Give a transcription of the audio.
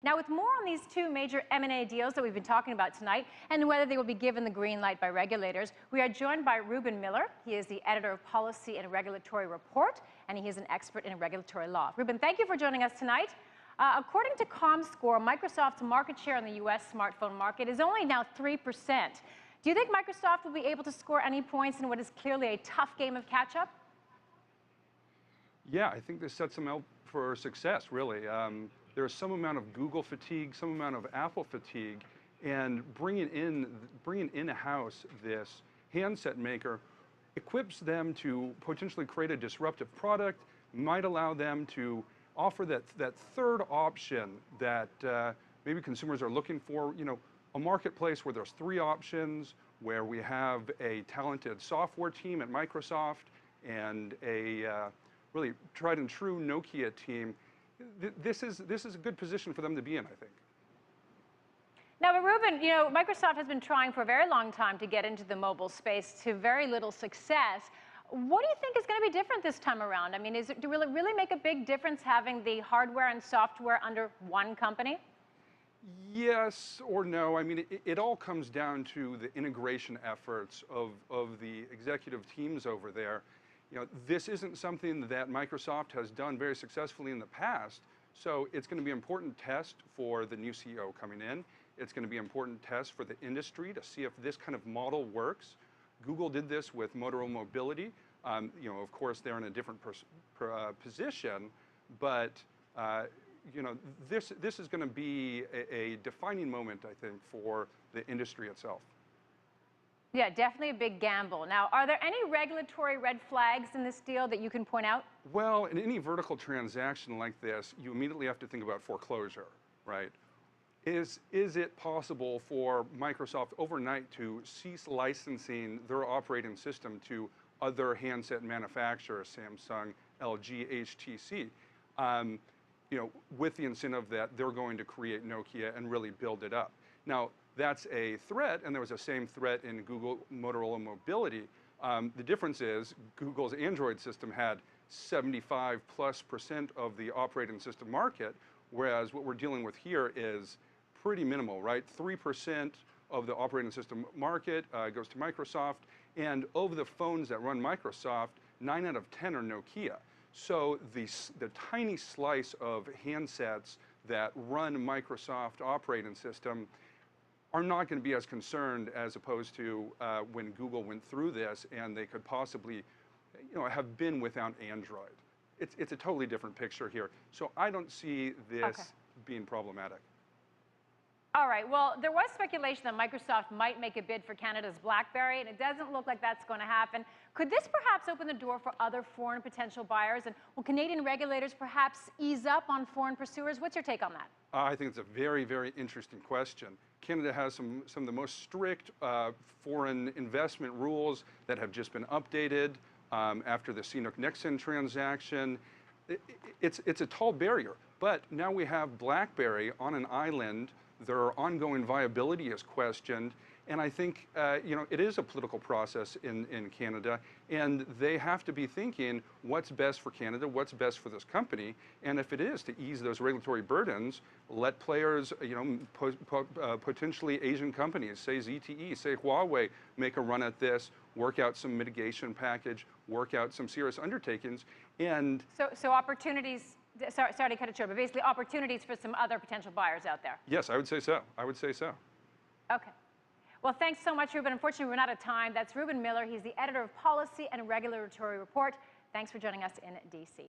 Now, with more on these two major M&A deals that we've been talking about tonight and whether they will be given the green light by regulators, we are joined by Reuben Miller. He is the editor of Policy and Regulatory Report, and he is an expert in regulatory law. Reuben, thank you for joining us tonight. According to ComScore, Microsoft's market share in the U.S. smartphone market is only now 3%. Do you think Microsoft will be able to score any points in what is clearly a tough game of catch-up? Yeah, I think this sets them out for success, really. There's some amount of Google fatigue, some amount of Apple fatigue, and bringing in-house this handset maker equips them to potentially create a disruptive product, might allow them to offer that third option that maybe consumers are looking for. You know, a marketplace where there's three options, where we have a talented software team at Microsoft and a really tried and true Nokia team. This is a good position for them to be in, I think. Now, but Reuben, you know, Microsoft has been trying for a very long time to get into the mobile space to very little success. What do you think is going to be different this time around? I mean, will it really make a big difference having the hardware and software under one company? Yes or no. I mean, it all comes down to the integration efforts of the executive teams over there. You know, this isn't something that Microsoft has done very successfully in the past, so it's going to be an important test for the new CEO coming in. It's going to be an important test for the industry to see if this kind of model works. Google did this with Motorola Mobility. You know, of course, they're in a different position, but you know, this is going to be a defining moment, I think, for the industry itself. Yeah, definitely a big gamble. Now, are there any regulatory red flags in this deal that you can point out? Well, in any vertical transaction like this, you immediately have to think about foreclosure, right? Is it possible for Microsoft overnight to cease licensing their operating system to other handset manufacturers, Samsung, LG, HTC, you know, with the incentive that they're going to create Nokia and really build it up? Now, that's a threat, and there was the same threat in Google Motorola Mobility. The difference is Google's Android system had 75+% of the operating system market, whereas what we're dealing with here is pretty minimal, right? 3% of the operating system market goes to Microsoft, and of the phones that run Microsoft, 9 out of 10 are Nokia. So the tiny slice of handsets that run Microsoft operating system are not going to be as concerned as opposed to when Google went through this and they could possibly, you know, have been without Android. It's a totally different picture here. So I don't see this being problematic. All right, well, there was speculation that Microsoft might make a bid for Canada's BlackBerry, and it doesn't look like that's going to happen. Could this perhaps open the door for other foreign potential buyers? And will Canadian regulators perhaps ease up on foreign pursuers? What's your take on that? I think it's a very, very interesting question. Canada has some of the most strict foreign investment rules that have just been updated after the Sinnock-Nixon transaction. It's a tall barrier, but now we have BlackBerry on an island. Their ongoing viability is questioned, and I think you know, it is a political process in Canada, and they have to be thinking what's best for Canada, what's best for this company, and if it is to ease those regulatory burdens, let players, you know, potentially Asian companies, say ZTE, say Huawei, make a run at this, work out some mitigation package, work out some serious undertakings, and so opportunities. Sorry to cut it short, but basically opportunities for some other potential buyers out there. Yes, I would say so. I would say so. Okay. Well, thanks so much, Reuben. Unfortunately, we're out of time. That's Reuben Miller. He's the editor of Policy and Regulatory Report. Thanks for joining us in D.C.